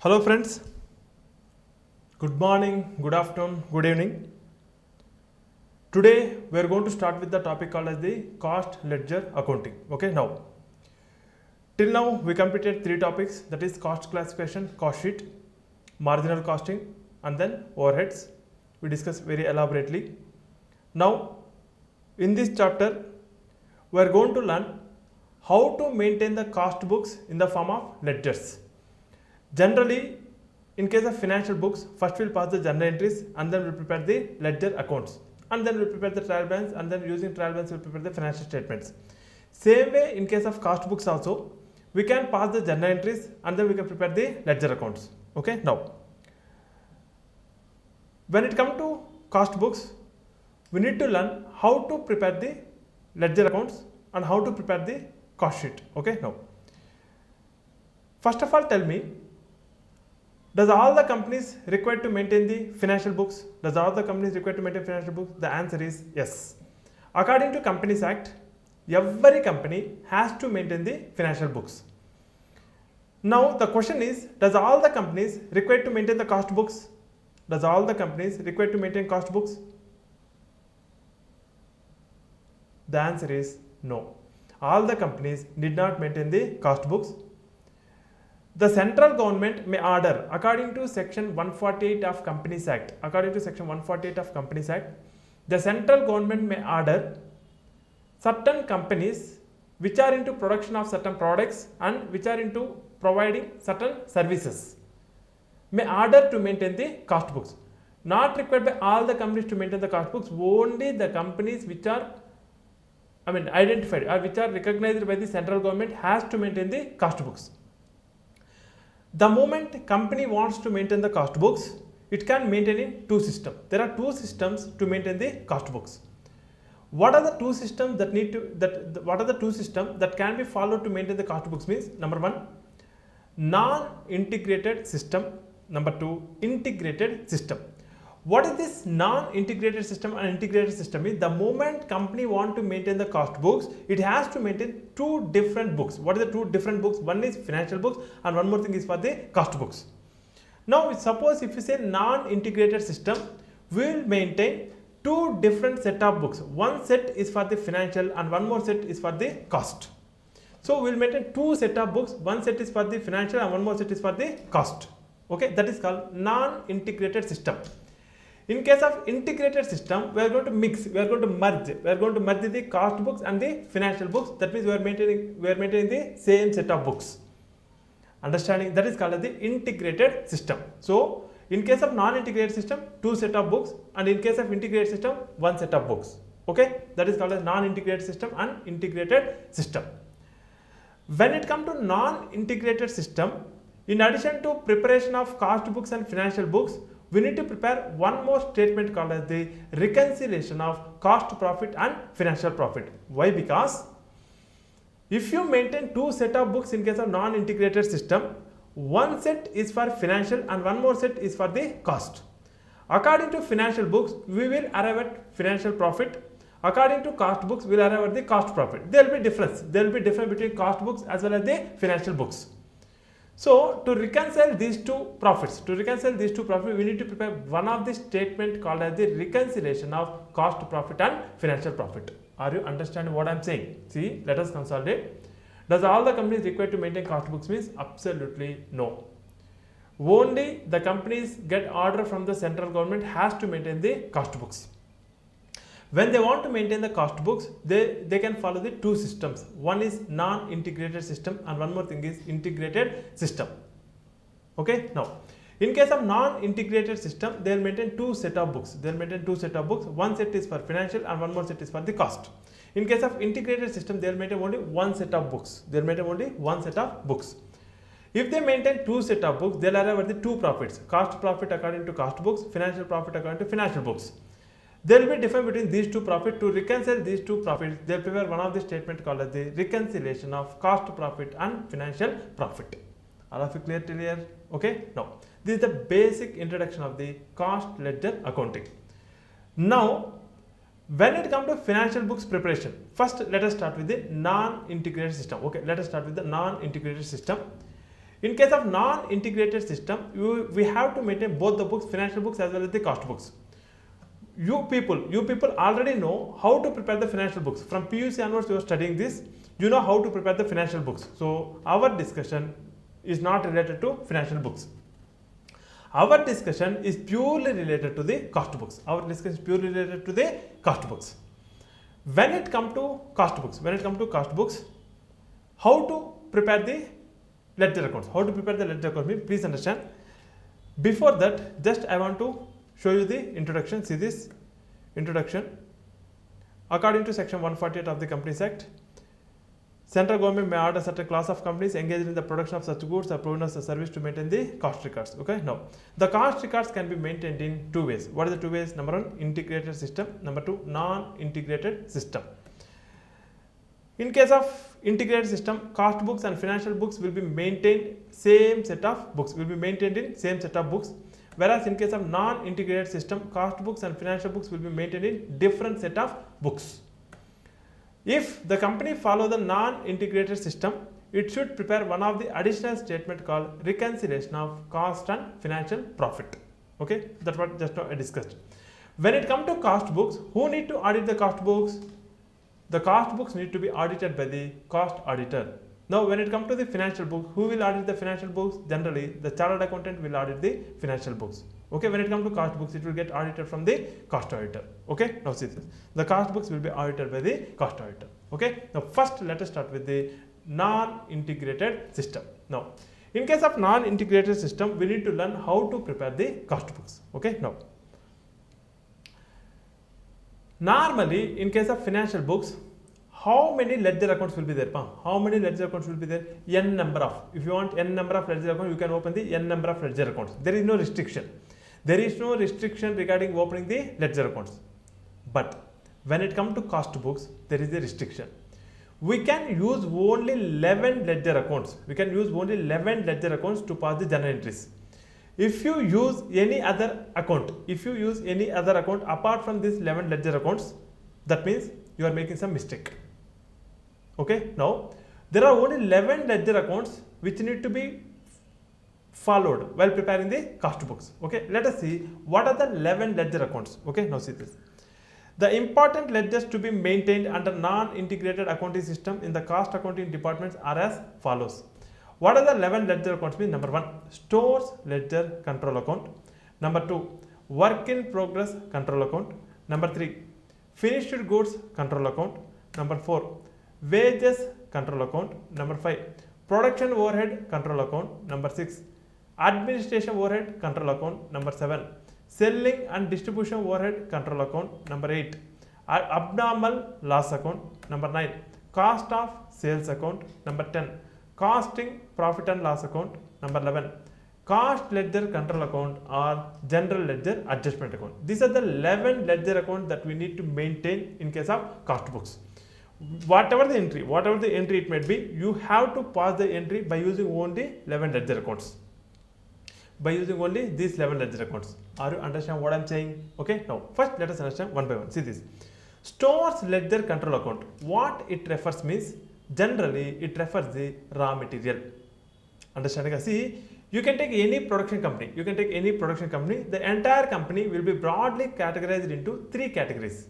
Hello friends, good morning, good afternoon, good evening. Today we are going to start with the topic called as the cost ledger accounting. Okay, now till now we completed three topics, that is cost classification, cost sheet, marginal costing and then overheads. We discussed very elaborately. Now in this chapter we are going to learn how to maintain the cost books in the form of ledgers. Generally, in case of financial books, first we'll pass the journal entries and then we'll prepare the ledger accounts and then we'll prepare the trial balance and then using trial balance we'll prepare the financial statements. Same way in case of cost books also, we can pass the journal entries and then we can prepare the ledger accounts. Okay, now when it comes to cost books, we need to learn how to prepare the ledger accounts and how to prepare the cost sheet. Okay, now first of all tell me, does all the companies required to maintain the financial books? Does all the companies required to maintain financial books? The answer is yes. According to Companies Act, every company has to maintain the financial books. Now the question is, does all the companies required to maintain the cost books? Does all the companies required to maintain cost books? The answer is no. All the companies did not maintain the cost books. The central government may order, according to section 148 of Companies Act, the central government may order certain companies which are into production of certain products and which are into providing certain services, may order to maintain the cost books. Not required by all the companies to maintain the cost books, only the companies which are identified or which are recognized by the central government has to maintain the cost books. The moment company wants to maintain the cost books, it can maintain in two systems. There are two systems to maintain the cost books. What are the two systems that can be followed to maintain the cost books? Means number one, non-integrated system. Number two, integrated system. What is this non-integrated system and integrated system? Is the moment company want to maintain the cost books, it has to maintain two different books. What are the two different books? One is financial books and one more thing is for the cost books. Now suppose if you say non-integrated system, we will maintain two different set of books. One set is for the financial and one more set is for the cost. So we will maintain two set of books. One set is for the financial and one more set is for the cost. Okay, that is called non-integrated system. In case of integrated system, we are going to mix, we are going to merge the cost books and the financial books. That means we are maintaining the same set of books. Understanding? That is called as the integrated system. So in case of non-integrated system, two set of books, and in case of integrated system, one set of books. Okay, that is called as non-integrated system and integrated system. When it comes to non-integrated system, in addition to preparation of cost books and financial books, we need to prepare one more statement called as the reconciliation of cost profit and financial profit. Why? Because if you maintain two set of books in case of non-integrated system, one set is for financial and one more set is for the cost. According to financial books, we will arrive at financial profit. According to cost books, we will arrive at the cost profit. There will be difference. There will be difference between cost books as well as the financial books. So to reconcile these two profits, we need to prepare one of the statement called as the reconciliation of cost profit and financial profit. Are you understanding what I am saying? See, let us consolidate. Does all the companies required to maintain cost books? Means absolutely no. Only the companies get order from the central government has to maintain the cost books. When they want to maintain the cost books, they can follow the two systems. One is non-integrated system and one more thing is integrated system. Okay, now in case of non-integrated system, they will maintain two set of books. One set is for financial and one more set is for the cost. In case of integrated system, they will maintain only one set of books. If they maintain two set of books, they will arrive at the two profits. Cost profit according to cost books, financial profit according to financial books. There will be difference between these two profits. To reconcile these two profits, they will prepare one of the statement called as the reconciliation of cost profit and financial profit. All of you clear till here? Okay, now this is the basic introduction of the cost ledger accounting. Now when it comes to financial books preparation, first let us start with the non-integrated system. Okay, let us start with the non-integrated system. In case of non-integrated system, we have to maintain both the books, financial books as well as the cost books. You people already know how to prepare the financial books. From PUC onwards, you are studying this. You know how to prepare the financial books. So our discussion is not related to financial books. Our discussion is purely related to the cost books. Our discussion is purely related to the cost books. When it comes to cost books, how to prepare the ledger accounts? Please understand. Before that, just I want to show you the introduction. See this introduction. According to section 148 of the Companies Act, central government may order certain class of companies engaged in the production of such goods or provision of such service to maintain the cost records. Okay, now the cost records can be maintained in two ways. What are the two ways? Number one, integrated system. Number two, non-integrated system. In case of integrated system, cost books and financial books will be maintained same set of books. Whereas in case of non-integrated system, cost books and financial books will be maintained in different set of books. If the company follow the non-integrated system, it should prepare one of the additional statement called reconciliation of cost and financial profit. Okay, that's what just now I discussed. When it comes to cost books, who need to audit the cost books? The cost books need to be audited by the cost auditor. Now, when it comes to the financial book, who will audit the financial books? Generally, the chartered accountant will audit the financial books. Okay, when it comes to cost books, it will get audited from the cost auditor. Okay, now see this. The cost books will be audited by the cost auditor. Okay, now first let us start with the non-integrated system. Now, in case of non-integrated system, we need to learn how to prepare the cost books. Okay, now normally in case of financial books, how many ledger accounts will be there? How many ledger accounts will be there? N number of. If you want n number of ledger accounts, you can open the n number of ledger accounts. There is no restriction. There is no restriction regarding opening the ledger accounts. But when it comes to cost books, there is a restriction. We can use only 11 ledger accounts. We can use only 11 ledger accounts to pass the journal entries. If you use any other account, apart from these 11 ledger accounts, that means you are making some mistake. Okay, now there are only 11 ledger accounts which need to be followed while preparing the cost books. Okay, let us see what are the 11 ledger accounts. Okay, now see this. The important ledgers to be maintained under non-integrated accounting system in the cost accounting departments are as follows. What are the 11 ledger accounts? Mean number 1, stores ledger control account. Number 2, work in progress control account. Number 3, finished goods control account. Number 4, wages control account. Number 5, production overhead control account. Number 6, administration overhead control account. Number 7, selling and distribution overhead control account. Number 8, abnormal loss account. Number 9, cost of sales account. Number 10, costing profit and loss account. Number 11, cost ledger control account or general ledger adjustment account. These are the 11 ledger accounts that we need to maintain in case of cost books. Whatever the entry it may be, you have to pass the entry by using only 11 ledger accounts. By using only these 11 ledger accounts. Are you understand what I am saying? Okay, now first let us understand one by one. See this. Stores ledger control account. What it refers means, generally it refers the raw material. Understanding? See, you can take any production company. The entire company will be broadly categorized into three categories.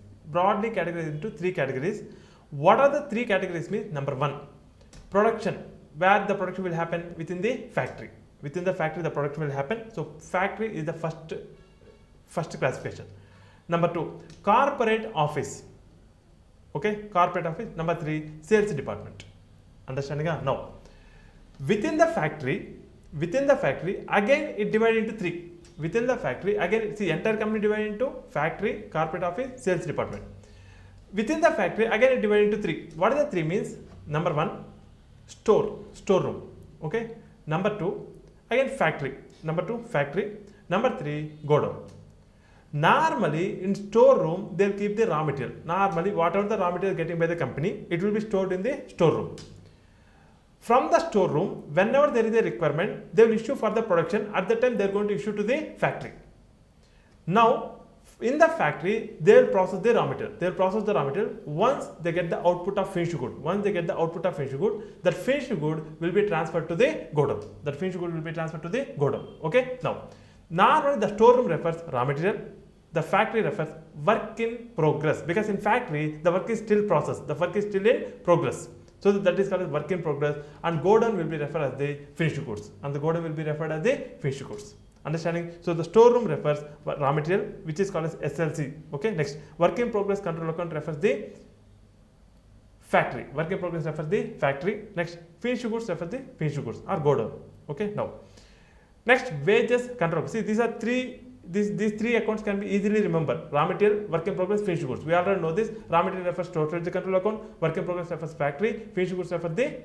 What are the three categories? Means number 1, production, where the production will happen within the factory. Within the factory, the production will happen. So factory is the first classification. Number 2, corporate office. Okay, corporate office. Number 3, sales department. Understanding? Now, within the factory, again it divided into 3. Within the factory, again, see, entire company divided into factory, corporate office, sales department. Within the factory, again it divided into 3. What are the 3 means? Number 1, storeroom. Okay. Number 2, again factory. Number 2, factory. Number 3, godown. Normally in storeroom, they'll keep the raw material. Normally, whatever the raw material getting by the company, it will be stored in the storeroom. From the storeroom, whenever there is a requirement, they will issue for the production. At the time, they are going to issue to the factory. Now, In the factory, they will process the raw material. They will process the raw material. Once they get the output of finished good, that finished good will be transferred to the godown. Okay. Now, normally the storeroom refers raw material. The factory refers work in progress, because in factory the work is still processed. The work is still in progress. So that is called as work in progress, and godown will be referred as the finished goods, Understanding? So the storeroom refers raw material, which is called as SLC. Okay. Next, work in progress control account refers the factory. Work in progress refers the factory. Next, finished goods refers the finished goods or godown. Okay. Now, next, wages control. See, these are three. These three accounts can be easily remembered: raw material, work in progress, finished goods. We already know this. Raw material refers to ledger control account. Work in progress refers factory. Finished goods refers the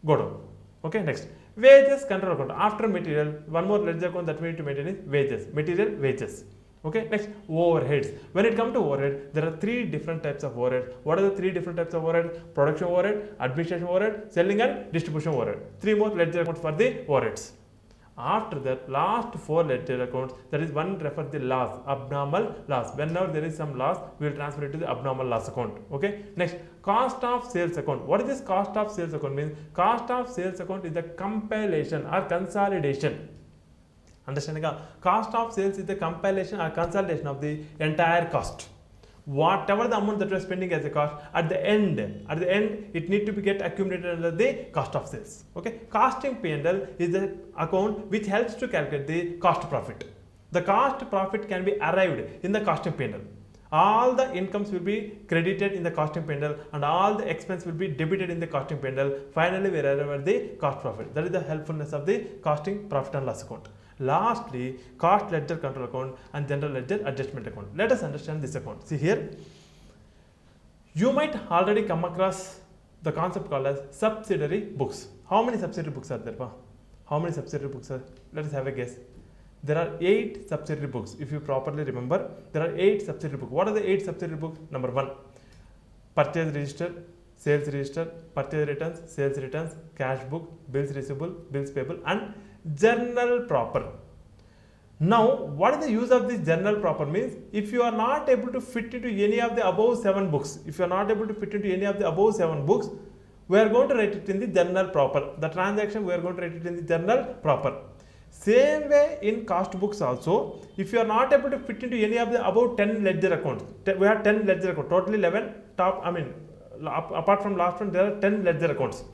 godown. Okay. Next, wages control account. After material, one more ledger account that we need to maintain is wages. Material, wages. Okay. Next, overheads. When it comes to overhead, there are three different types of overhead. What are the three different types of overhead? Production overhead, administration overhead, selling and distribution overhead. Three more ledger accounts for the overheads. After that, last four ledger accounts, that is one refers the loss, abnormal loss. Whenever there is some loss, we will transfer it to the abnormal loss account. Okay. Next, cost of sales account. What is this cost of sales account means? Cost of sales account is the compilation or consolidation. Understanding? Cost of sales is the compilation or consolidation of the entire cost. Whatever the amount that we are spending as a cost, at the end it need to be get accumulated under the cost of sales. Okay. Costing P&L is the account which helps to calculate the cost profit. The cost profit can be arrived in the costing P&L. All the incomes will be credited in the costing P&L and all the expense will be debited in the costing P&L. Finally, we arrive at the cost profit. That is the helpfulness of the costing profit and loss account. Lastly, cost ledger control account and general ledger adjustment account. Let us understand this account. See here, you might already come across the concept called as subsidiary books. How many subsidiary books are there? How many subsidiary books are? Let us have a guess. There are 8 subsidiary books. If you properly remember, there are 8 subsidiary books. What are the 8 subsidiary books? Number 1, purchase register, sales register, purchase returns, sales returns, cash book, bills receivable, bills payable, and journal proper. Now, what is the use of this journal proper means? If you are not able to fit into any of the above 7 books, we are going to write it in the journal proper. The transaction, we are going to write it in the journal proper. Same way in cost books also, if you are not able to fit into any of the above 10 ledger accounts, we have 10 ledger accounts, totally 11, apart from last one, there are 10 ledger accounts.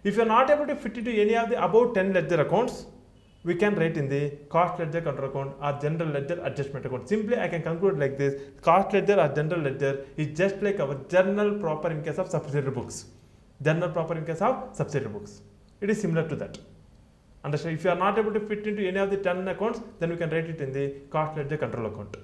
If you are not able to fit into any of the above 10 ledger accounts, we can write in the cost ledger control account or general ledger adjustment account. Simply, I can conclude like this: cost ledger or general ledger is just like our journal proper in case of subsidiary books. It is similar to that. Understand? If you are not able to fit into any of the 10 accounts, then we can write it in the cost ledger control account.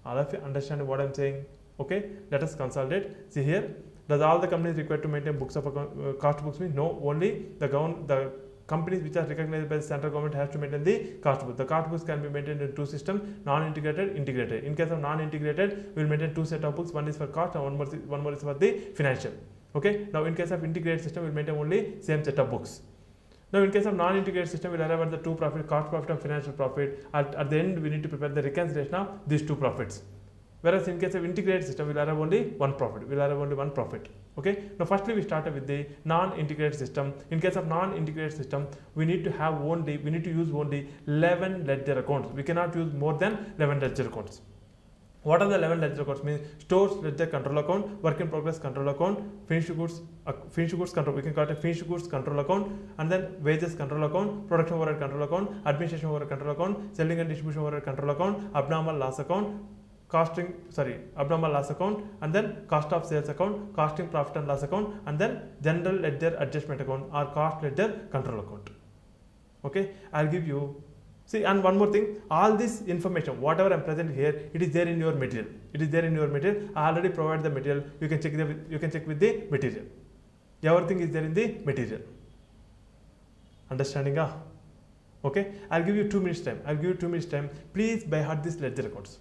All of you understand what I am saying? Okay. Let us consolidate. See here. Does all the companies required to maintain books of account, cost books mean? No, only the companies which are recognized by the central government has to maintain the cost book. The cost books can be maintained in 2 systems: non-integrated, integrated. In case of non-integrated, we will maintain 2 sets of books. One is for cost and one more is for the financial. Okay. Now, in case of integrated system, we will maintain only same set of books. Now, in case of non-integrated system, we will arrive at the 2 profit, cost profit and financial profit. At the end, we need to prepare the reconciliation of these 2 profits. Whereas in case of integrated system, we will arrive only one profit. Okay. Now, firstly, we started with the non-integrated system. In case of non-integrated system, we need to use only 11 ledger accounts. We cannot use more than 11 ledger accounts. What are the 11 ledger accounts means? Stores ledger control account, work in progress control account, finished goods control, we can call it a finished goods control account, and then wages control account, production overhead control account, administration overhead control account, selling and distribution overhead control account, abnormal loss account, abnormal loss account, and then cost of sales account, costing profit and loss account, and then general ledger adjustment account or cost ledger control account. Okay. I'll give you. See, and one more thing, all this information, whatever I am present here, it is there in your material. I already provided the material. You can check with the material. Everything is there in the material. Understanding? Okay. I'll give you 2 minutes time. Please by heart these ledger accounts.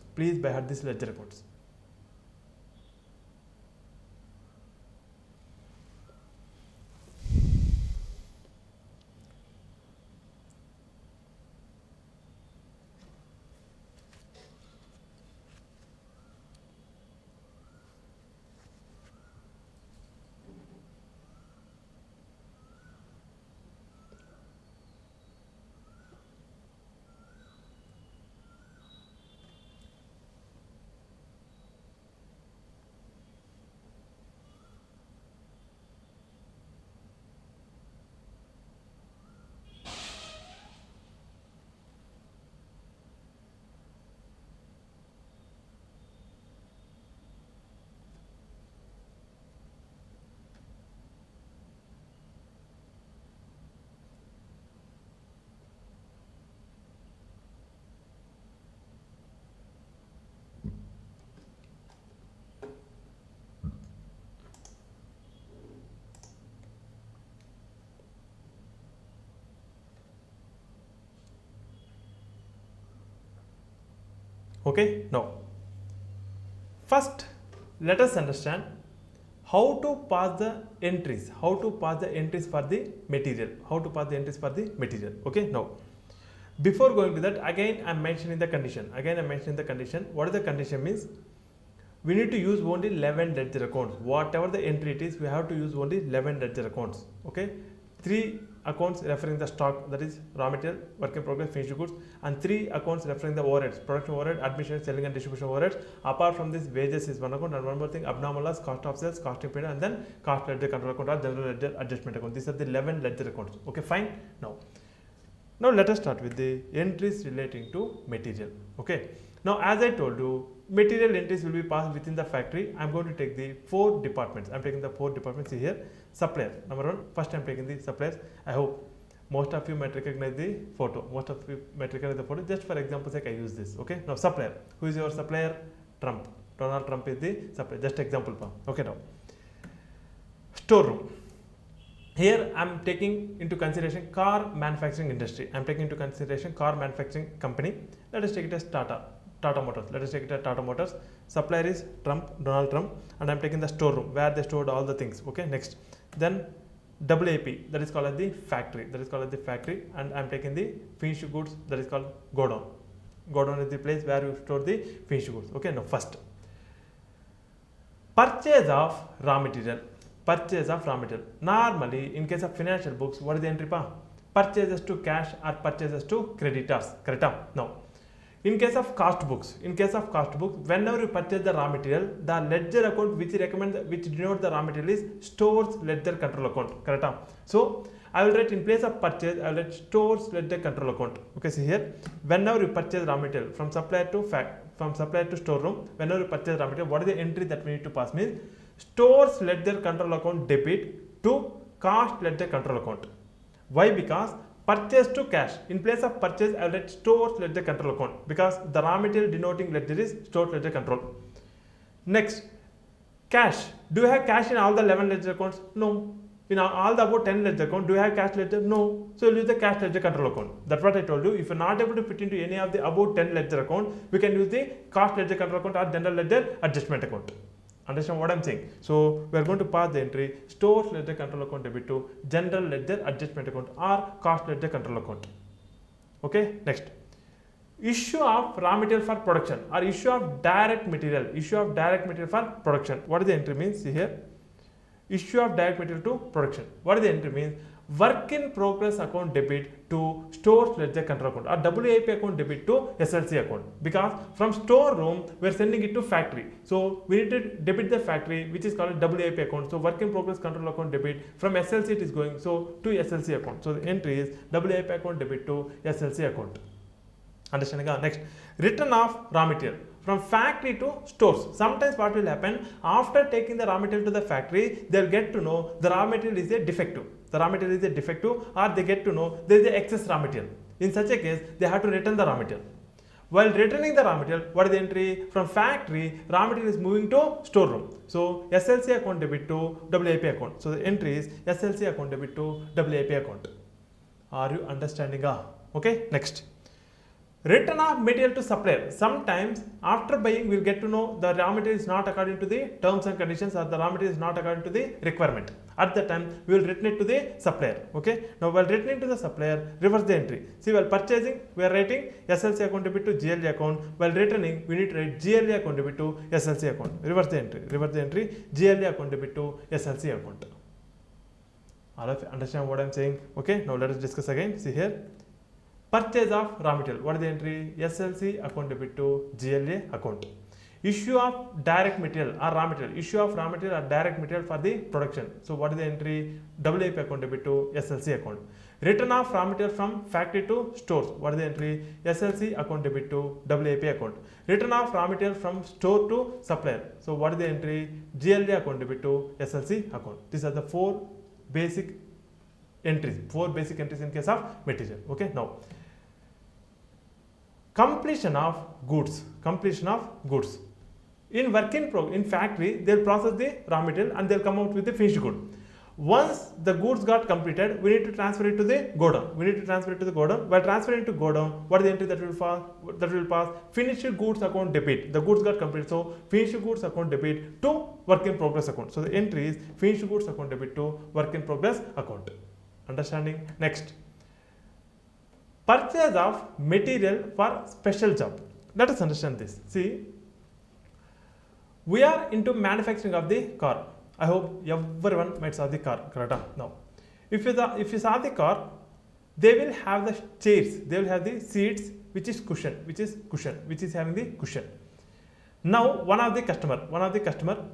Okay, now first let us understand how to pass the entries, for the material. Okay, now before going to that, again I am mentioning the condition. What is the condition means? We need to use only 11 ledger accounts. Whatever the entry it is, we have to use only 11 ledger accounts. Okay, 3 accounts referring the stock, that is raw material, work in progress, finished goods, and 3 accounts referring the overheads, production overhead, admission, selling and distribution overheads. Apart from this, wages is one account, and one more thing, abnormal loss, cost of sales, costing period, and then cost ledger control account or general ledger adjustment account. These are the 11 ledger accounts. Okay, fine. Now let us start with the entries relating to material. Okay, now as I told you, material entries will be passed within the factory. I am going to take the 4 departments. I am taking the 4 departments here. Supplier, number 1, first I am taking the suppliers. I hope most of you might recognize the photo. Just for example sake, I use this. Okay, now supplier. Who is your supplier? Trump. Donald Trump is the supplier. Just example. Okay, now storeroom. Here I am taking into consideration car manufacturing industry. I am taking into consideration car manufacturing company. Let us take it as Tata Motors. Supplier is Donald Trump, and I am taking the storeroom where they stored all the things. Okay, next. Then WAP, that is called as the factory. And I am taking the finished goods, that is called godown. Godown is the place where you store the finished goods. Okay, now first, purchase of raw material. Normally, in case of financial books, what is the entry? Purchases to cash or purchases to creditors. Correct? Now, in case of cost books, whenever you purchase the raw material, the ledger account which denotes the raw material is stores ledger control account. Correct? So I will write in place of purchase, I will write stores ledger control account. Okay, see here, whenever you purchase raw material from supplier to storeroom, whenever you purchase raw material, what is the entry that we need to pass? Means stores ledger control account debit to cost ledger control account. Why? Because purchase to cash, in place of purchase I will write stores ledger control account, because the raw material denoting ledger is stores ledger control. Next, cash. Do you have cash in all the 11 ledger accounts? No. In all the above 10 ledger account, do you have cash ledger? No. So you will use the cash ledger control account. That's what I told you. If you are not able to fit into any of the above 10 ledger account, we can use the cost ledger control account or general ledger adjustment account. Understand what I am saying? So we are going to pass the entry stores ledger control account debit to general ledger adjustment account or cost ledger control account. Okay, next, issue of raw material for production or issue of direct material for production. What is the entry means? See here, issue of direct material to production. What is the entry means? Work in progress account debit to stores ledger control account or WAP account debit to SLC account, because from storeroom we are sending it to factory, so we need to debit the factory, which is called WAP account. So work in progress control account debit, from SLC it is going so to SLC account. So the entry is WAP account debit to SLC account. Understanding? Next, return of raw material from factory to stores. Sometimes what will happen, after taking the raw material to the factory, they will get to know the raw material is a defective. Or they get to know there is a excess raw material. In such a case, they have to return the raw material. While returning the raw material, what is the entry? From factory, raw material is moving to storeroom. So SLC account debit to WAP account. So the entry is SLC account debit to WAP account. Are you understanding? Okay, next. Return of material to supplier. Sometimes after buying we will get to know the raw material is not according to the terms and conditions, or the raw material is not according to the requirement. At that time we will return it to the supplier. Okay, now while returning to the supplier, reverse the entry. See, while purchasing we are writing SLC account debit to GLA account, while returning we need to write GLA account debit to SLC account. Reverse the entry, GLA account debit to SLC account. All of you understand what I am saying? Okay, now let us discuss again. See here, purchase of raw material. What is the entry? SLC account debit to GLA account. Issue of direct material or raw material. Issue of raw material or direct material for the production. So what is the entry? WAP account debit to SLC account. Return of raw material from factory to stores. What is the entry? SLC account debit to WAP account. Return of raw material from store to supplier. So what is the entry? GLA account debit to SLC account. These are the 4 basic entries. 4 basic entries in case of material. Okay, now completion of goods. In factory, they will process the raw material and they will come out with the finished good. Once the goods got completed, we need to transfer it to the godown. We need to transfer it to the godown. While transferring to godown, what is the entry that will pass? That will pass finished goods account debit. The goods got completed, so finished goods account debit to work in progress account. So the entry is finished goods account debit to work in progress account. Understanding? Next, purchase of material for special job. Let us understand this. See, we are into manufacturing of the car. I hope everyone might saw the car, correct? Now, if you saw the car, they will have the chairs, they will have the seats, which is having the cushion. Now, one of the customer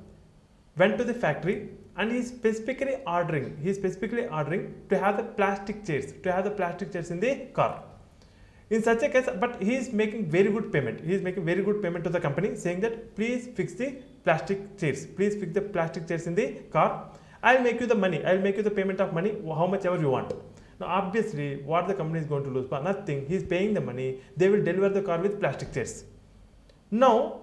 went to the factory and he is specifically ordering to have the plastic chairs, in the car. In such a case, but he is making very good payment. He is making very good payment to the company, saying that please fix the plastic chairs. Please fix the plastic chairs in the car. I'll make you the money. I'll make you the payment of money, how much ever you want. Now, obviously, what the company is going to lose? Nothing. He is paying the money. They will deliver the car with plastic chairs. Now,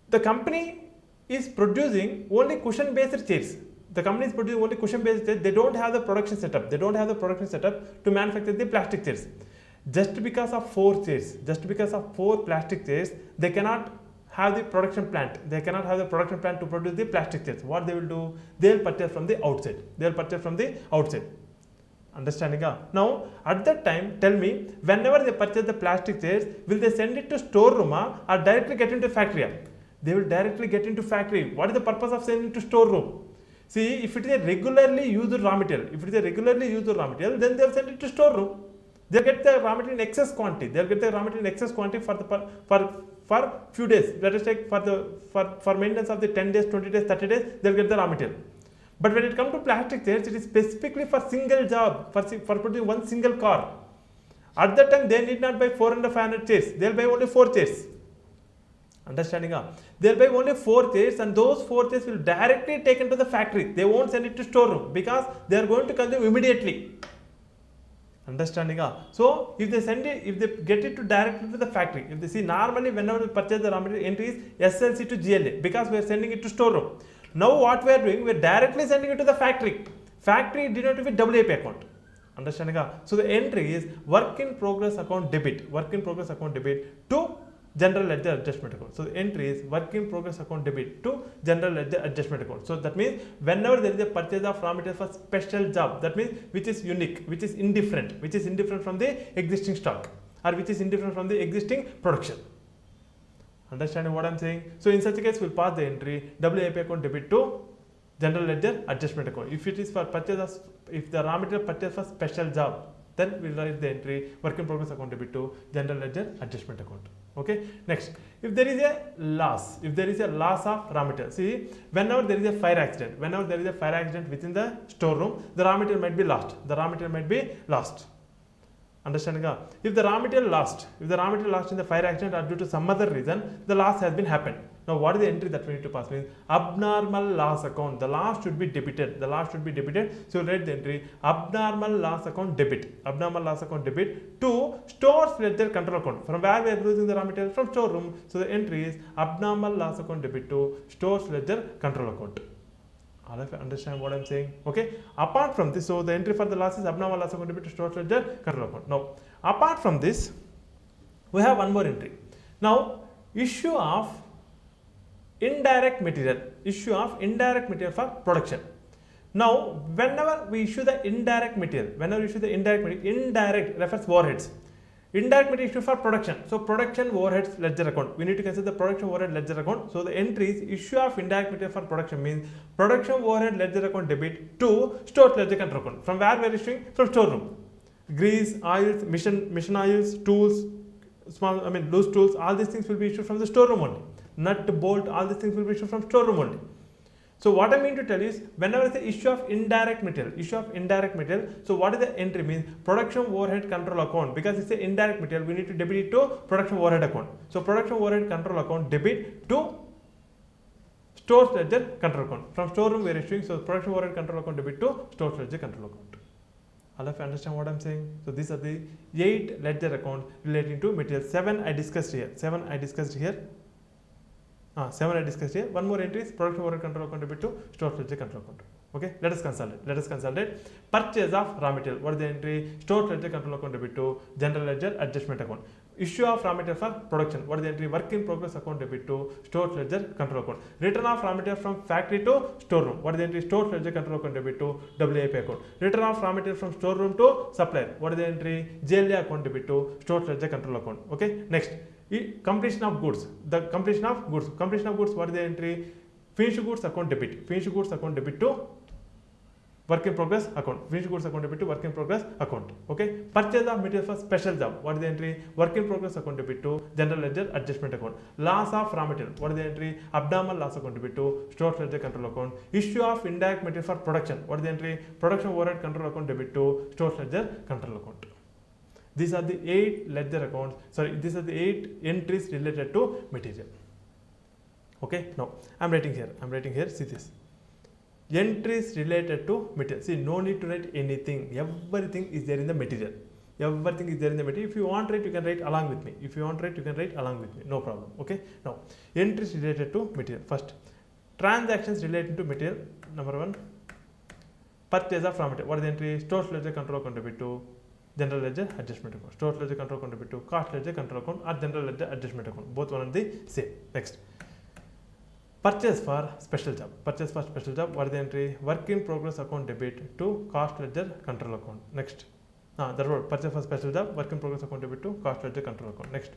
the company is producing only cushion-based chairs. The company is producing only cushion-based chairs. They don't have the production setup. To manufacture the plastic chairs. Just because of 4 plastic chairs, they cannot have the production plant. To produce the plastic chairs. What they will do? They will purchase from the outside. Understanding? Now, at that time, tell me, whenever they purchase the plastic chairs, will they send it to storeroom or directly get into factory? They will directly get into factory. What is the purpose of sending it to storeroom? See, if it is a regularly used raw material, then they will send it to storeroom. They'll get the raw material in excess quantity. For few days. Let us take for maintenance of the 10 days, 20 days, 30 days, they'll get the raw material. But when it comes to plastic chairs, it is specifically for single job, for producing one single car. At that time, they need not buy 400, 500 chairs. They'll buy only 4 chairs. Understanding? They'll buy only 4 chairs, and those 4 chairs will directly taken to the factory. They won't send it to storeroom because they are going to consume immediately. Understanding? So, if they get it directly to the factory, if they see normally whenever we purchase the raw material, entry is SLC to GLA because we are sending it to storeroom. Now, what we are doing, we are directly sending it to the factory. Factory denoted with WAP account. Understanding? So, the entry is work in progress account debit to general ledger adjustment account. So, the entry is work in progress account debit to general ledger adjustment account. So, that means whenever there is a purchase of raw material for special job, that means which is unique, which is indifferent from the existing stock, or which is indifferent from the existing production. Understanding what I am saying? So, in such a case, we will pass the entry WAP account debit to general ledger adjustment account. If it is for purchase, if the raw material purchase for special job, then we will write the entry work in progress account debit to general ledger adjustment account. Okay. Next, if there is a loss, of raw material, see, whenever there is a fire accident, within the storeroom, the raw material might be lost. Understanding? If the raw material lost in the fire accident or due to some other reason, the loss has been happened. Now, what is the entry that we need to pass? Means abnormal loss account. The loss should be debited. So, write the entry abnormal loss account debit. To stores ledger control account. From where we are losing the raw material? From storeroom. So, the entry is abnormal loss account debit to stores ledger control account. All of you understand what I am saying? Okay. Apart from this, so the entry for the loss is abnormal loss account debit to stores ledger control account. Now, apart from this, we have one more entry. Now, issue of indirect material for production. Now, whenever we issue the indirect material, indirect refers overheads. Indirect material issue for production. So, production overheads ledger account. We need to consider the production overhead ledger account. So, the entry is issue of indirect material for production means production overhead ledger account debit to store ledger control account. From where we are issuing? From storeroom. Grease, oils, mission oils, tools, loose tools, all these things will be issued from the storeroom only. Nut, bolt, all these things will be issued from storeroom only. So, what I mean to tell you is, whenever the issue of indirect material, so what is the entry means? Production overhead control account. Because it's an indirect material, we need to debit it to production overhead account. So, production overhead control account debit to stores ledger control account. From storeroom we are issuing, so production overhead control account debit to stores ledger control account. All of you understand what I am saying? So, these are the 8 ledger accounts relating to material. 7 I discussed here. 7 I discussed here. One more entry is production overhead control account debit to stores ledger control account. Okay, let us consolidate. Purchase of raw material, what is the entry? Stored ledger control account debit to general ledger adjustment account. Issue of raw material for production, what is the entry? Work in progress account debit to stored ledger control account. Return of raw material from factory to storeroom, what is the entry? Stored ledger control account debit to WIP account. Return of raw material from storeroom to supplier, what is the entry? JLA account debit to stored ledger control account. Okay, next, completion of goods, what is the entry? Finished goods account debit to work in progress account. Finished goods account debit to work in progress account. Okay, purchase of material for special job, what is the entry? Work in progress account debit to general ledger adjustment account. Loss of raw material, what is the entry? Abnormal loss account debit to stored ledger control account. Issue of indirect material for production, what is the entry? Production overhead control account debit to stored ledger control account. These are the 8 ledger accounts, these are the 8 entries related to material. Okay, now I'm writing here, see this. Entries related to material. See, no need to write anything. Everything is there in the material. If you want to write, you can write along with me. No problem. Okay. Now, entries related to material. First, transactions related to material. Number 1, purchase of raw material. What is the entry? Stored ledger control account debit to general ledger adjustment account. Stored ledger control account debit to cost ledger control account or general ledger adjustment account. Both one and the same. Next, purchase for special job. What is the entry? Work in progress account debit to cost ledger control account. Next, that word, purchase for special job, work in progress account debit to cost ledger control account. Next,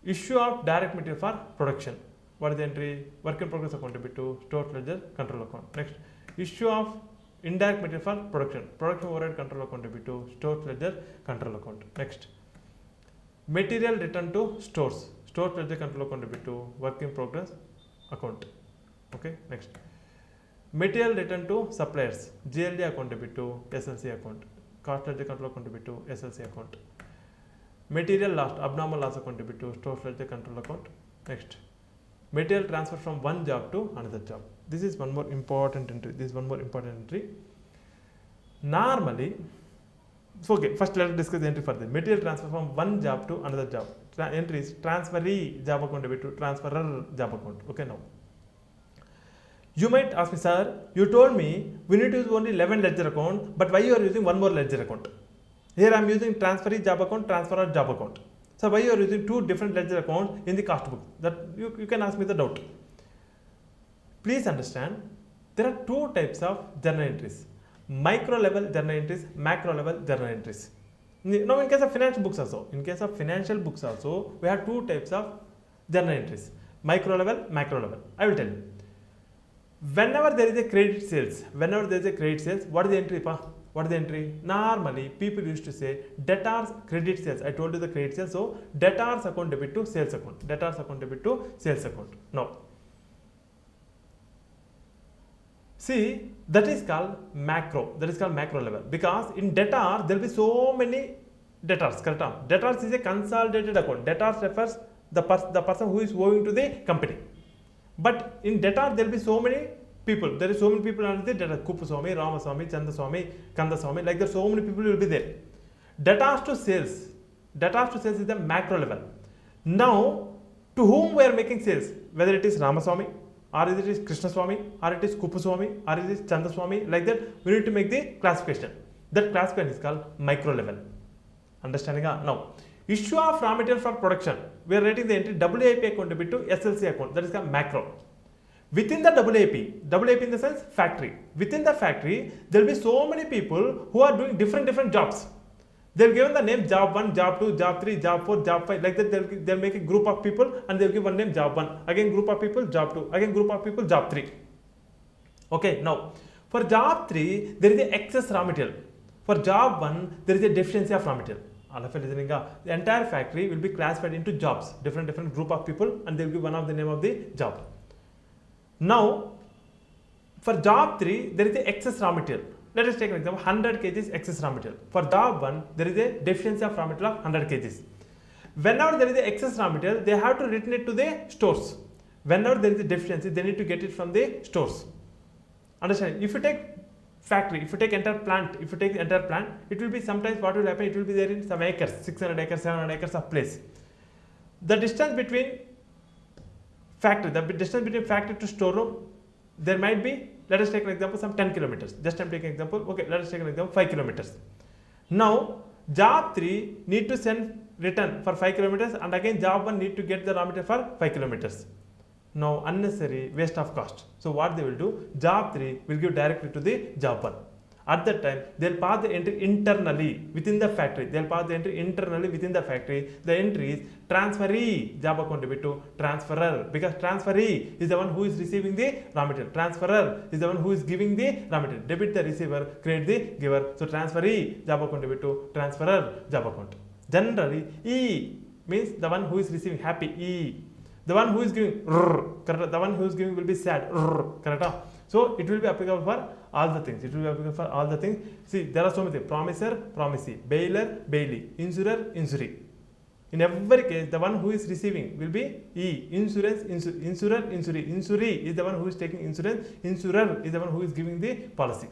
issue of direct material for production. What is the entry? Work in progress account debit to stored ledger control account. Next, issue of indirect material for production overhead control account debit to stored ledger control account. Next, material return to stores, stored ledger control account debit to work in progress account. Okay, next, material return to suppliers, JLD account debit to SLC account, cost ledger control account debit to SLC account. Material lost, abnormal loss account debit to stored ledger control account. Next, material transfer from one job to another job. This is one more important entry. Normally, okay, first let us discuss the entry further. Material transfer from one job to another job. Entry is transferee job account debit to transferor job account. Okay, now you might ask me, sir, you told me we need to use only 11 ledger account, but why you are using one more ledger account? Here I am using transferee job account, transferor job account. So why you are using 2 different ledger accounts in the cost book? That you can ask me the doubt. Please understand, there are 2 types of journal entries: micro level journal entries, macro level journal entries. Now, in case of financial books also, we have 2 types of journal entries: micro level, macro level. I will tell you. Whenever there is a credit sales, what is the entry? What is the entry? Normally, people used to say debtors credit sales. I told you the credit sales, so debtors account debit to sales account. Now, see, that is called macro level, because in debtor there will be so many debtors. Correct? Debtors is a consolidated account. Debtors refers the person who is owing to the company. But in debtor there will be so many people. There is so many people under the debtor. Kuppaswamy, Ramaswamy, Chandaswamy, Kandaswamy, like that, so many people will be there. Debtors to sales is the macro level. Now, to whom we are making sales, whether it is Ramaswamy, or it is Krishnaswamy, or it is Kuppaswamy, or it is Chandaswamy, like that, we need to make the classification. That classification is called micro level. Understanding? Now, issue of raw material for production, we are writing the entry WIP account debit to SLC account. That is called macro. Within the WIP in the sense factory. Within the factory, there will be so many people who are doing different jobs. They will given the name job 1, job 2, job 3, job 4, job 5, like that. They'll make a group of people and they'll give one name job 1. Again group of people job 2. Again group of people job 3. Okay, now for job 3, there is a excess raw material. For job 1, there is a deficiency of raw material. All of you listening? The entire factory will be classified into jobs, different group of people, and they will give one of the name of the job. Now, for job 3, there is a excess raw material. Let us take an example, 100 kgs excess raw material. For job 1, there is a deficiency of raw material of 100 kgs. Whenever there is a excess raw material, they have to return it to the stores. Whenever there is a deficiency, they need to get it from the stores. Understand? If you take factory, if you take entire plant, it will be sometimes what will happen, it will be there in some acres, 600 acres, 700 acres of place. The distance between factory to storeroom, there might be let us take an example, some 10 kilometers. Just I'm taking example. Okay, let us take an example, 5 kilometers. Now, job 3 need to send return for 5 kilometers, and again job 1 need to get the raw material for 5 kilometers. Now, unnecessary waste of cost. So, what they will do, job 3 will give directly to the job 1. At that time, they'll pass the entry internally within the factory. They'll pass the entry internally within the factory. The entry is transferee, job account debit to transferer, because transferee is the one who is receiving the raw material. Transferer is the one who is giving the raw material. Debit the receiver, credit the giver. So transferee, job account debit to transferer, job account. Generally, E means the one who is receiving, happy, E. The one who is giving, correct? The one who is giving will be sad, correct? So it will be applicable for all the things. It will be applicable for all the things. See, there are so many things. Promiser, promisee. Bailer, bailee. Insurer, insuree. In every case, the one who is receiving will be E. Insurance, insurer, insuree. Insuree is the one who is taking insurance. Insurer is the one who is giving the policy.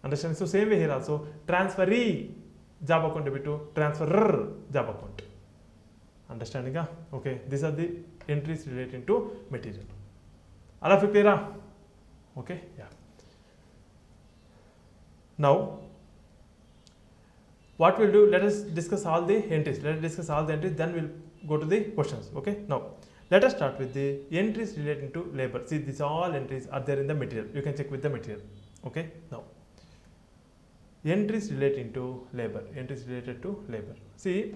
Understand? So same way here also. Transferee, job account debit to transferer, job account. Understanding? Okay. These are the entries relating to material. All of you clear? Okay, yeah. Now, what we'll do, let us discuss all the entries. Let us discuss all the entries, then we'll go to the questions. Okay, now let us start with the entries relating to labor. See, these all entries are there in the material. You can check with the material. Okay, now entries relating to labor. Entries related to labor. See,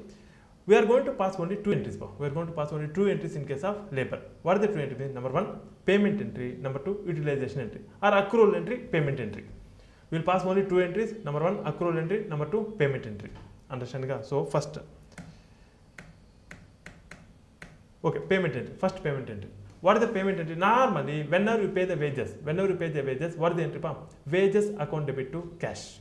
we are going to pass only 2 entries. We are going to pass only 2 entries in case of labor. What are the 2 entries? Number 1, payment entry. Number 2, utilization entry. Or accrual entry, payment entry. We will pass only 2 entries. Number 1, accrual entry. Number 2, payment entry. Understand? So, first, okay, payment entry. First payment entry. What is the payment entry? Normally, whenever you pay the wages, what is the entry? Wages account debit to cash.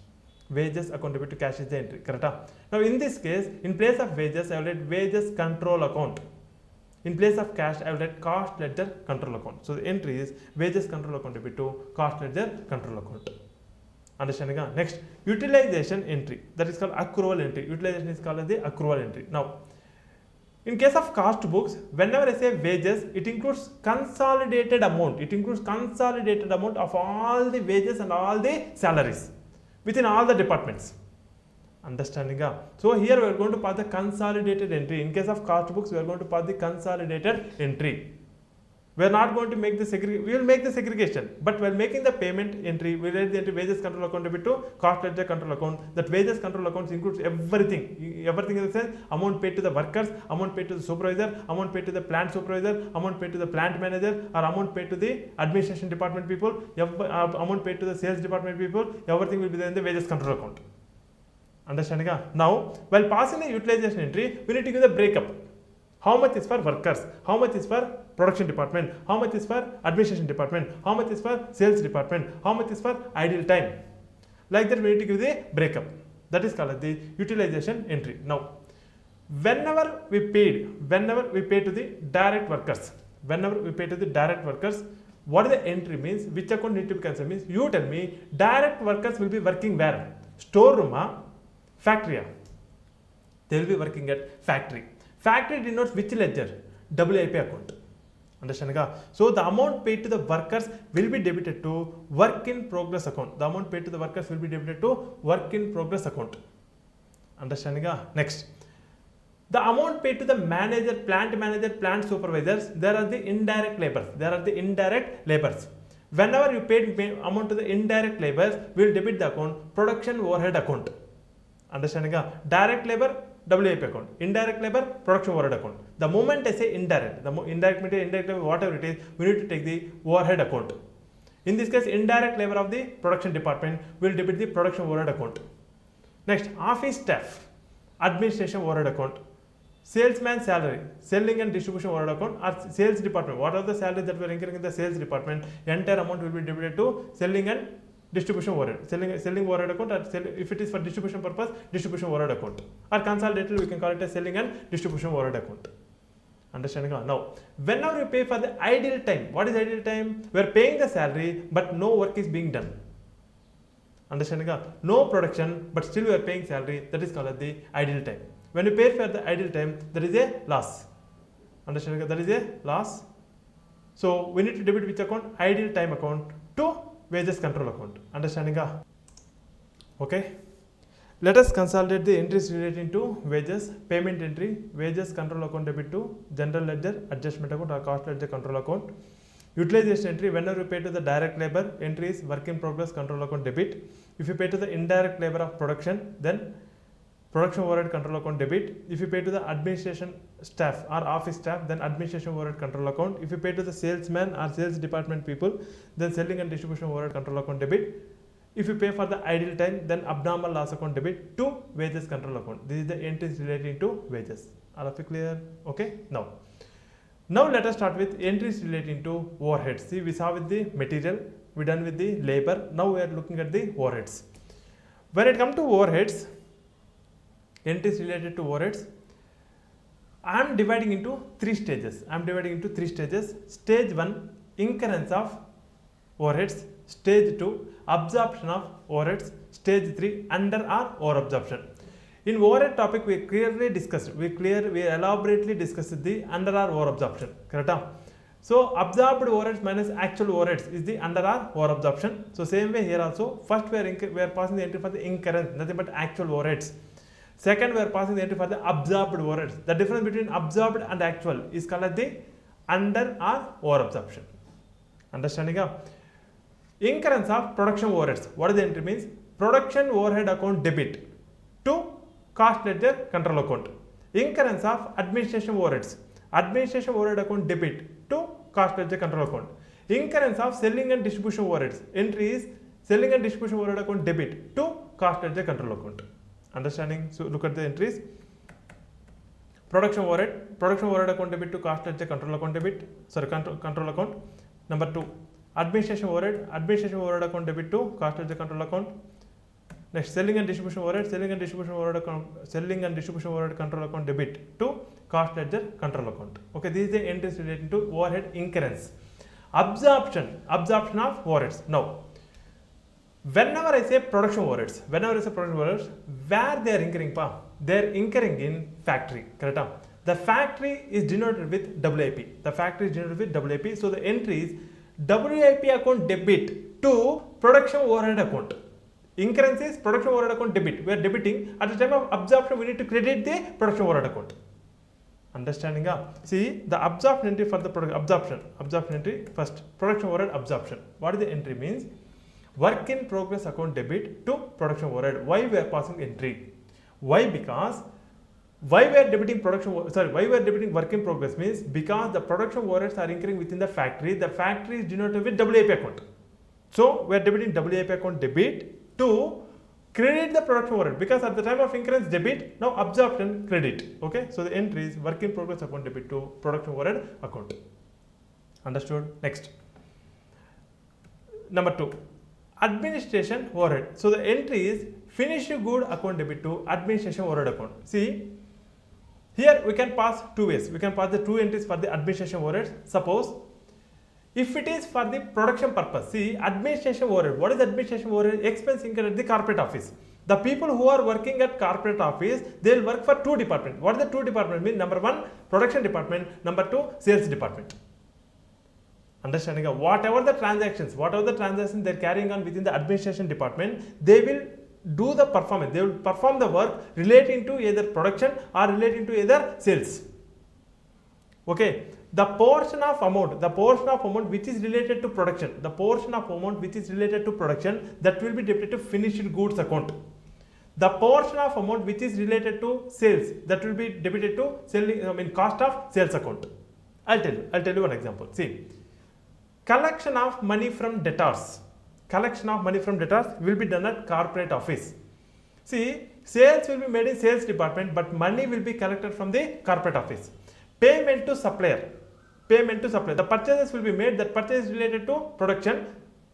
Wages account debit to cash is the entry, correct? Now in this case, in place of wages, I will write wages control account. In place of cash, I will write cost ledger control account. So the entry is wages control account debit to cost ledger control account. Understanding? Next, utilization entry. That is called accrual entry. Utilization is called as the accrual entry. Now, in case of cost books, whenever I say wages, it includes consolidated amount. It includes consolidated amount of all the wages and all the salaries within all the departments. Understanding? So here we are going to pass the consolidated entry. In case of cost books, we are going to pass the consolidated entry. We are not going to make the segregation. We will make the segregation, but while making the payment entry, we write the entry wages control account debit to cost ledger control account. That wages control account includes everything. Everything in the sense, amount paid to the workers, amount paid to the supervisor, amount paid to the plant supervisor, amount paid to the plant manager, or amount paid to the administration department people, amount paid to the sales department people. Everything will be there in the wages control account. Understanding? Now, while passing the utilization entry, we need to give the breakup. How much is for workers? How much is for production department? How much is for administration department? How much is for sales department? How much is for idle time? Like that, we need to give the breakup. That is called the utilization entry. Now, whenever we pay to the direct workers, what is the entry means? Which account need to be considered means? You tell me. Direct workers will be working where? Storeroom, factory. They will be working at factory. Factory denotes which ledger? WIP account. Understand? So the amount paid to the workers will be debited to work in progress account. The amount paid to the workers will be debited to work in progress account. Understanding? Next, the amount paid to the manager, plant supervisors, there are the indirect labors. Whenever you paid amount to the indirect labors, we will debit the account production overhead account. Understanding? Direct labor, WIP account. Indirect labor, production overhead account. The moment I say indirect, indirect labor, whatever it is, we need to take the overhead account. In this case, indirect labor of the production department will debit the production overhead account. Next, office staff, administration overhead account. Salesman salary, selling and distribution overhead account, or sales department. What are the salaries that we are incurring in the sales department? Entire amount will be debited to selling and distribution overhead. Selling overhead account, or if it is for distribution purpose, distribution overhead account. Or consolidated, we can call it as selling and distribution overhead account. Understanding? Now, whenever we pay for the idle time, what is idle time? We are paying the salary, but no work is being done. Understanding? No production, but still we are paying salary. That is called as the idle time. When you pay for the idle time, there is a loss. Understanding? There is a loss. So we need to debit which account? Idle time account to wages control account. Understanding? Okay. Let us consolidate the entries relating to wages, payment entry, wages control account debit to general ledger, adjustment account or cost ledger control account. Utilization entry, whenever you pay to the direct labor, entry is work in progress control account debit. If you pay to the indirect labor of production, then production overhead control account debit. If you pay to the administration staff or office staff, then administration overhead control account. If you pay to the salesman or sales department people, then selling and distribution overhead control account debit. If you pay for the idle time, then abnormal loss account debit to wages control account. This is the entries relating to wages. All of you clear? Okay. Now let us start with entries relating to overheads. See, we saw with the material, we done with the labor. Now we are looking at the overheads. When it comes to overheads, entries related to overheads, I am dividing into three stages. Stage 1, incurrence of overheads. Stage 2, absorption of overheads. Stage 3, under or over absorption. In overhead topic, we elaborately discussed the under or over absorption. Correct? So absorbed overheads minus actual overheads is the under or over absorption. So same way here also, first we are passing the entry for the incurrence, nothing but actual overheads. Second, we are passing the entry for the absorbed overheads. The difference between absorbed and actual is called as the under or over absorption. Understanding? Incurrence of production overheads. What is the entry means? Production overhead account debit to cost ledger control account. Incurrence of administration overheads. Administration overhead account debit to cost ledger control account. Incurrence of selling and distribution overheads. Entry is selling and distribution overhead account debit to cost ledger control account. Understanding? So look at the entries. Production overhead account debit to cost ledger control account debit. Control account. Number 2, administration overhead account debit to cost ledger control account. Next, selling and distribution overhead control account debit to cost ledger control account. Okay, these are the entries related to overhead incurrence. Absorption of overheads. Now, whenever I say production overheads, where they are incurring? They are incurring in factory. Correct? The factory is denoted with WIP. So the entry is WIP account debit to production overhead account. Incurrence is production overhead account debit. We are debiting. At the time of absorption, we need to credit the production overhead account. Understanding? See, the absorption entry for the absorption entry first, production overhead absorption. What is the entry means? Work in progress account debit to production overhead. Why we are passing entry? Why? Because why we are debiting work in progress means because the production overheads are incurring within the factory. The factory is denoted with WIP account. So we are debiting WIP account debit to credit the production overhead, because at the time of incurrence debit, now absorption credit. Okay, so the entry is work in progress account debit to production overhead account. Understood? Next, number 2, administration overhead. So the entry is finished good account debit to administration overhead account. See, here we can pass two ways. We can pass the two entries for the administration overhead. Suppose if it is for the production purpose, see, administration overhead. What is administration overhead? Expense incurred at the corporate office. The people who are working at corporate office, they will work for two departments. What is the two departments mean? Number 1, production department. Number 2, sales department. Understanding? Whatever the transactions they are carrying on within the administration department, they will do the performance. They will perform the work relating to either production or relating to either sales. Okay. The portion of amount which is related to production, that will be debited to finished goods account. The portion of amount which is related to sales, that will be debited to cost of sales account. I'll tell you one example. See, collection of money from debtors will be done at corporate office. See, sales will be made in sales department, but money will be collected from the corporate office. Payment to supplier. The purchases will be made. That purchase is related to production.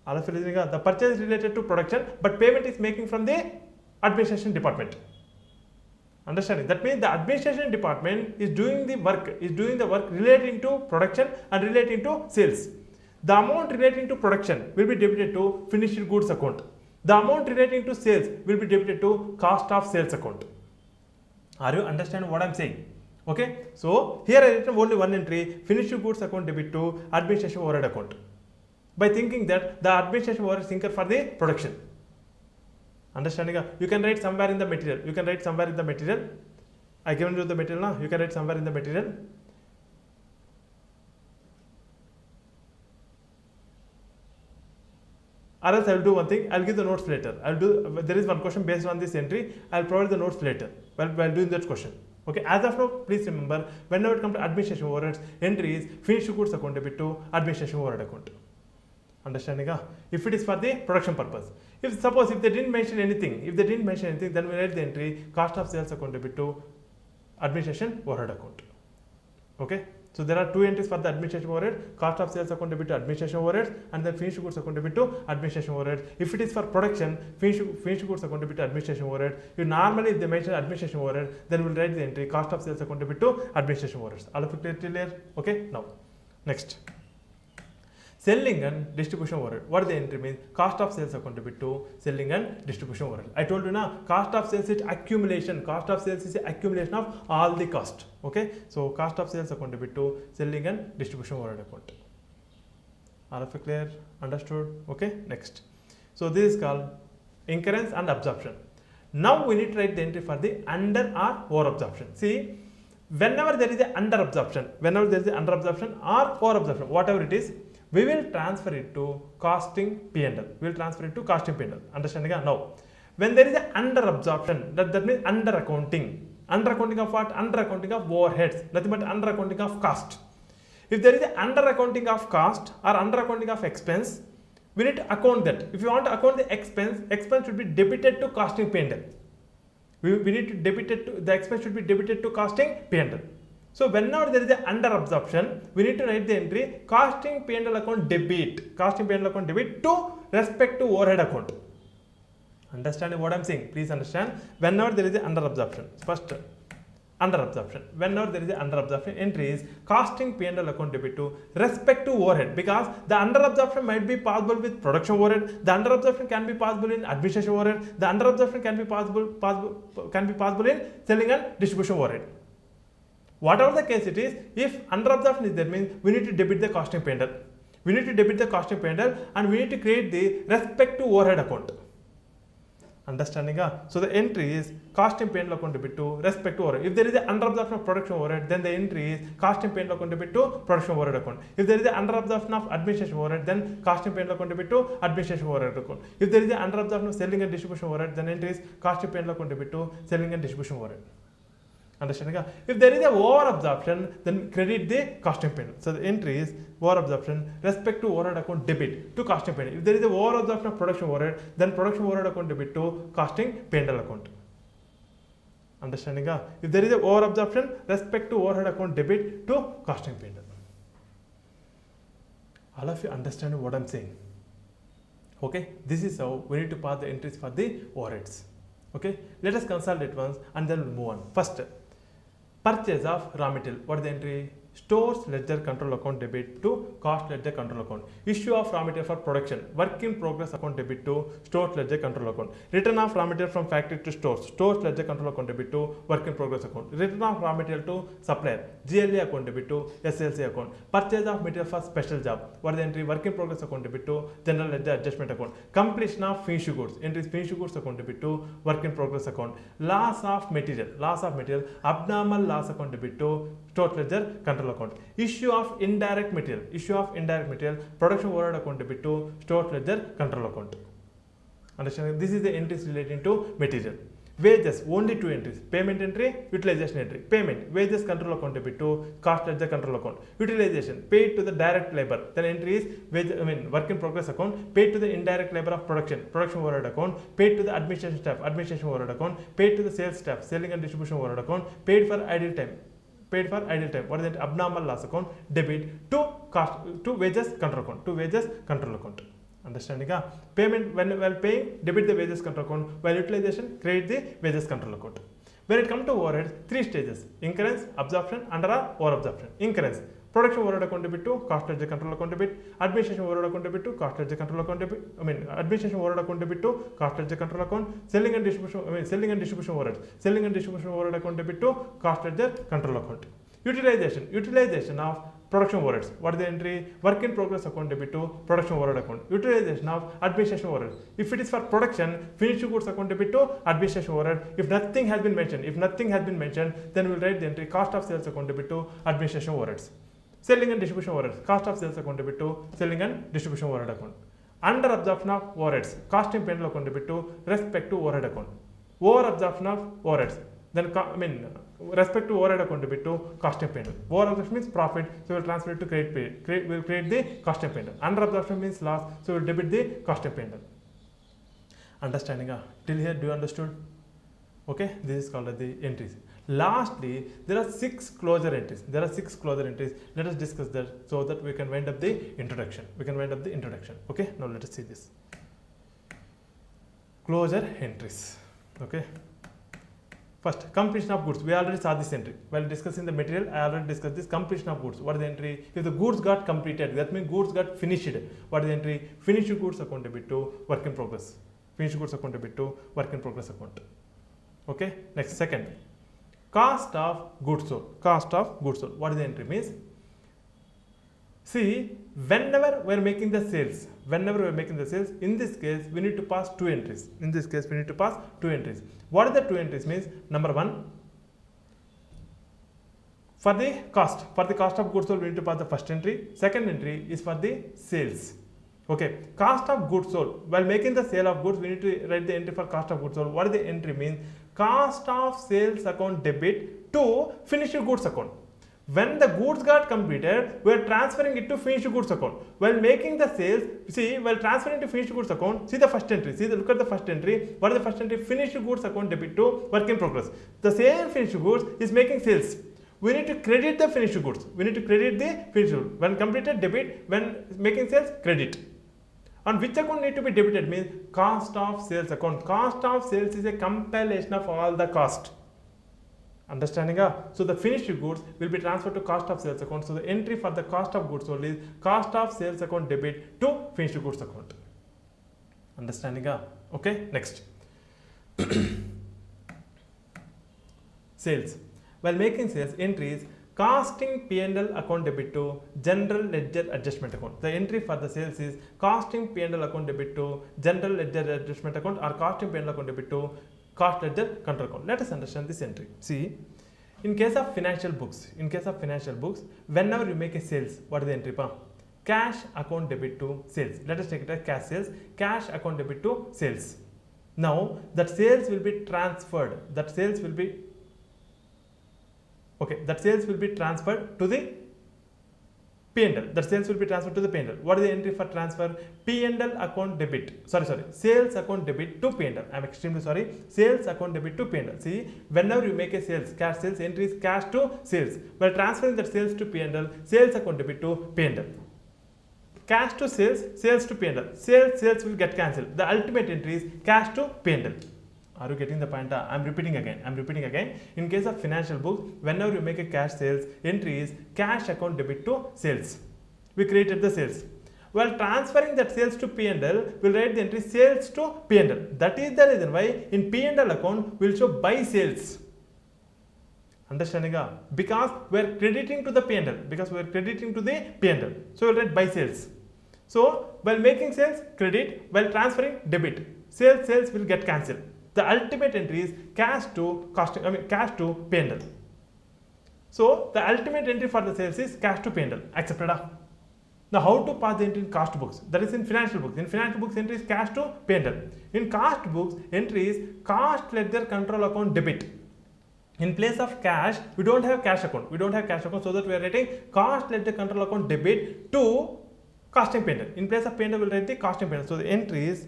The purchase is related to production, but payment is making from the administration department. Understanding? That means the administration department is doing the work relating to production and relating to sales. The amount relating to production will be debited to finished goods account. The amount relating to sales will be debited to cost of sales account. Are you understanding what I am saying? Okay, so here I written only one entry, finished goods account debit to administration overhead account. by thinking that the administration overhead is incurred for the production. Understanding? You can write somewhere in the material. You can write somewhere in the material. I given you the material now. You can write somewhere in the material. Or else I will do one thing. I will give the notes later. I will do. There is one question based on this entry. I will provide the notes later while doing that question. Okay. As of now, please remember, whenever it comes to administration overheads, entry is finished goods account debit to administration overhead account. Understanding? If it is for the production purpose. If suppose if they didn't mention anything, then we write the entry cost of sales account debit to administration overhead account. Okay. So there are two entries for the administration overhead: cost of sales account debit to administration overhead, and then finished goods account debit to administration overhead. If it is for production, finished goods account debit to administration overhead. You normally, if they mention administration overhead, then we'll write the entry cost of sales account debit to administration overheads. All of it clear? Okay. Now, next. Selling and distribution overhead. What the entry means? Cost of sales account debit to selling and distribution overhead. I told you now, cost of sales is accumulation. Cost of sales is the accumulation of all the cost. Okay. So cost of sales account debit to selling and distribution overhead account. All of it clear? Understood? Okay. Next. So this is called incurrence and absorption. Now we need to write the entry for the under or over absorption. See, whenever there is an under absorption or over absorption, whatever it is, we will transfer it to costing P&L. We will transfer it to costing P&L. Understanding? Now, when there is an under absorption, that means under accounting. Under accounting of what? Under accounting of overheads. Nothing but under accounting of cost. If there is an under accounting of cost or under accounting of expense, we need to account that. If you want to account the expense should be debited to costing P&L. We need to debit it to, the expense should be debited to costing P&L. So whenever there is an under absorption, we need to write the entry costing P&L account debit. Costing P&L account debit to respect to overhead account. Understanding what I am saying? Please understand. Whenever there is an under absorption, first under absorption. Whenever there is an under absorption, entry is costing P&L account debit to respect to overhead, because the under absorption might be possible with production overhead. The under absorption can be possible in administration overhead. The under absorption can be possible in selling and distribution overhead. Whatever the case it is, if under absorption is there, means we need to debit the costing P&L. We need to debit the costing P&L and we need to create the respect to overhead account. Understanding? So the entry is costing P&L account debit to respect to overhead. If there is an under absorption of production overhead, then the entry is costing P&L account debit to production overhead account. If there is an under absorption of administration overhead, then costing P&L account debit to administration overhead account. If there is an under absorption of selling and distribution overhead, then entry is costing P&L account debit to selling and distribution overhead. Understanding? If there is a over absorption, then credit the costing P&L. So the entry is over absorption respect to overhead account debit to costing P&L. If there is a over absorption of production overhead, then production overhead account debit to costing P&L account. Understanding? If there is a over absorption respect to overhead account debit to costing P&L. All of you understand what I am saying? Okay, this is how we need to pass the entries for the overheads. Okay, let us consolidate once and then we'll move on. First, purchase of raw material. What is the entry? Stores ledger control account debit to cost ledger control account. Issue of raw material for production. Work in progress account debit to stores ledger control account. Return of raw material from factory to stores. Stores ledger control account debit to work in progress account. Return of raw material to supplier. GLA account debit to SLC account. Purchase of material for special job. What is the entry? Work in progress account debit to general ledger adjustment account. Completion of finished goods. Entry is finished goods account debit to work in progress account. Loss of material. Loss of material. Abnormal loss account debit to stores ledger control account. Issue of indirect material. Issue of indirect material. Production overhead account debit to stores ledger control account. Understand? This is the entries relating to material. Wages, only two entries. Payment entry, utilization entry. Payment, wages control account debit to cost ledger control account. Utilization, paid to the direct labor. Then entry is work in progress account, paid to the indirect labor of production overhead account, paid to the administration staff, administration overhead account, paid to the sales staff, selling and distribution overhead account, paid for idle time. Paid for idle time. What is that? Abnormal loss account debit to cost to wages control account. To wages control account. Understanding? Payment, while paying, debit the wages control account. While utilization, credit the wages control account. When it comes to overheads, three stages: incurrence, absorption, under or over absorption. Incurrence, production overhead account debit to cost ledger control account debit. Administration overhead account debit to cost ledger control account debit. Administration overhead account debit to cost ledger control account. Selling and distribution. Selling and distribution overhead. Selling and distribution overhead account debit to cost ledger control account. Utilization of production overheads. What is the entry? Work in progress account debit to production overhead account. Utilization of administration overhead. If it is for production, finished goods account debit to administration overhead. If nothing has been mentioned, then we will write the entry cost of sales account debit to administration overheads. Selling and distribution overheads. Cost of sales account debit to selling and distribution overhead account. Under absorption of overheads. Costing P&L account debit to respect to overhead account. Over absorption of overheads. Then respect to overhead account debit to costing P&L. Over absorption means profit, so we will transfer it to credit pay. We will create the costing P&L. Under absorption means loss, so we will debit the costing P&L. Understanding? Till here, do you understood? Okay, this is called as the entries. Lastly, there are 6 closure entries. Let us discuss that so that we can wind up the introduction. Okay, now let us see this. Closure entries. Okay. First, completion of goods. We already saw this entry. While discussing the material, I already discussed this completion of goods. What is the entry? If the goods got completed, that means goods got finished. What is the entry? Finished goods account debit to work in progress. Finished goods account debit to work in progress account. Okay. Next, second, cost of goods sold. What is the entry? Means, see, whenever we are making the sales, in this case, we need to pass 2 entries. What are the 2 entries? Means, number 1, for the cost of goods sold, we need to pass the first entry. Second entry is for the sales. Okay, cost of goods sold. While making the sale of goods, we need to write the entry for cost of goods sold. What is the entry? Means, cost of sales account debit to finished goods account. When the goods got completed, we are transferring it to finished goods account. While making the sales, while transferring to finished goods account, see the first entry. Look at the first entry. What is the first entry? Finished goods account debit to work in progress. The same finished goods is making sales. We need to credit the finished goods. When completed, debit. When making sales, credit. On which account need to be debited? Means cost of sales account. Cost of sales is a compilation of all the cost. Understanding? So the finished goods will be transferred to cost of sales account. So the entry for the cost of goods sold is cost of sales account debit to finished goods account. Understanding? Okay, next. Sales. While making sales, entries costing P&L account debit to general ledger adjustment account. The entry for the sales is costing P&L account debit to general ledger adjustment account or costing P&L account debit to cost ledger control account. Let us understand this entry. See, in case of financial books, whenever you make a sales, what is the entry? Cash account debit to sales. Let us take it as cash sales. Cash account debit to sales. Now that sales will be transferred. That sales will be transferred to the P&L. What is the entry for transfer? P&L account debit. Sales account debit to P&L. I am extremely sorry. Sales account debit to P&L. See, whenever you make a sales, cash sales, entry is cash to sales. While transferring that sales to P&L, sales account debit to P&L. Cash to sales, sales to P&L. Sales will get cancelled. The ultimate entry is cash to P&L. Are you getting the point? I am repeating again. In case of financial books, whenever you make a cash sales, entry is cash account debit to sales. We created the sales. While transferring that sales to P&L, we'll write the entry sales to P&L. That is the reason why in P&L account, we'll show buy sales. Understanding? Because we are crediting to the P&L. So we'll write buy sales. So while making sales, credit. While transferring, debit. Sales will get cancelled. The ultimate entry is cash to P&L. So the ultimate entry for the sales is cash to P&L. Accepted? Now how to pass the entry in cost books? That is in financial books. In financial books, entry is cash to P&L. In cost books, entry is cost ledger control account debit. In place of cash, we don't have cash account. So that we are writing cost ledger control account debit to costing P&L. In place of P&L, we will write the costing P&L. So the entry is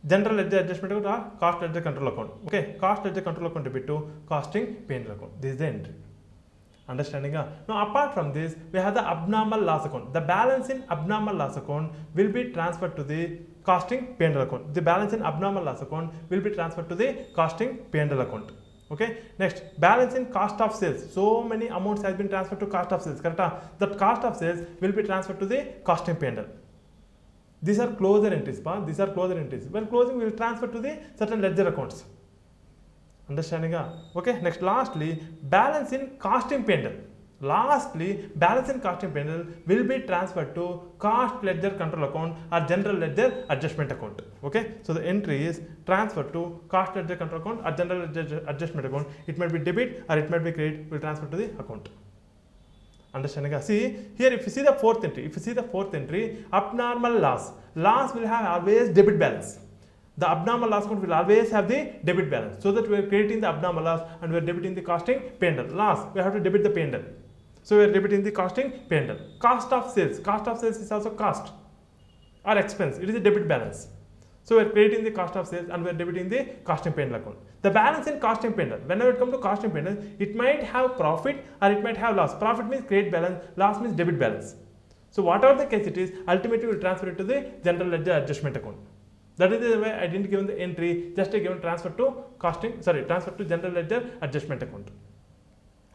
general ledger adjustment account or cost ledger control account. Okay, cost ledger control account debit to costing P&L account. This is the entry. Understanding? Now apart from this, we have the abnormal loss account. The balance in abnormal loss account will be transferred to the costing P&L account. The balance in abnormal loss account will be transferred to the costing P&L account. Okay, next, balance in cost of sales. So many amounts has been transferred to cost of sales. Correct? That cost of sales will be transferred to the costing P&L. These are closure entries. When closing, we will transfer to the certain ledger accounts. Understanding? Okay. Next, lastly, balance in costing P&L. Lastly, balance in costing P&L will be transferred to cost ledger control account or general ledger adjustment account. Okay, so the entry is transferred to cost ledger control account or general ledger adjustment account. It might be debit or it might be credit. Will transfer to the account. Understanding? See here, if you see the fourth entry, abnormal loss will have always debit balance. The abnormal loss account will always have the debit balance, so that we are creating the abnormal loss and we are debiting the costing P&L. Loss, we have to debit the P&L. So we are debiting the costing P&L. Cost of sales is also cost or expense. It is a debit balance. So we are creating the cost of sales and we are debiting the costing P&L account. The balance in costing P&L, whenever it comes to costing P&L, it might have profit or it might have loss. Profit means credit balance, loss means debit balance. So whatever the case it is, ultimately we will transfer it to the general ledger adjustment account. That is the way I didn't give the entry, just I given transfer to general ledger adjustment account.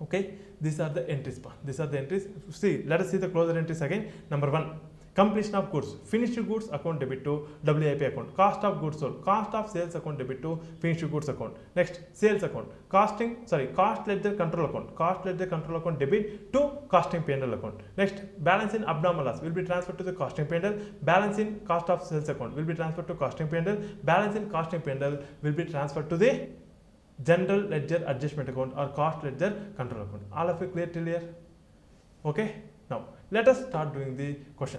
Okay, these are the entries. See, let us see the closer entries again. Number 1, completion of goods, finished goods account debit to WIP account. Cost of goods sold, cost of sales account debit to finished goods account. Next, sales account, cost ledger control account debit to costing P&L account. Next, balance in abnormal loss will be transferred to the costing P&L. Balance in cost of sales account will be transferred to costing P&L. Balance in costing P&L will be transferred to the general ledger adjustment account or cost ledger control account. All of you clear till here? Okay, now let us start doing the question.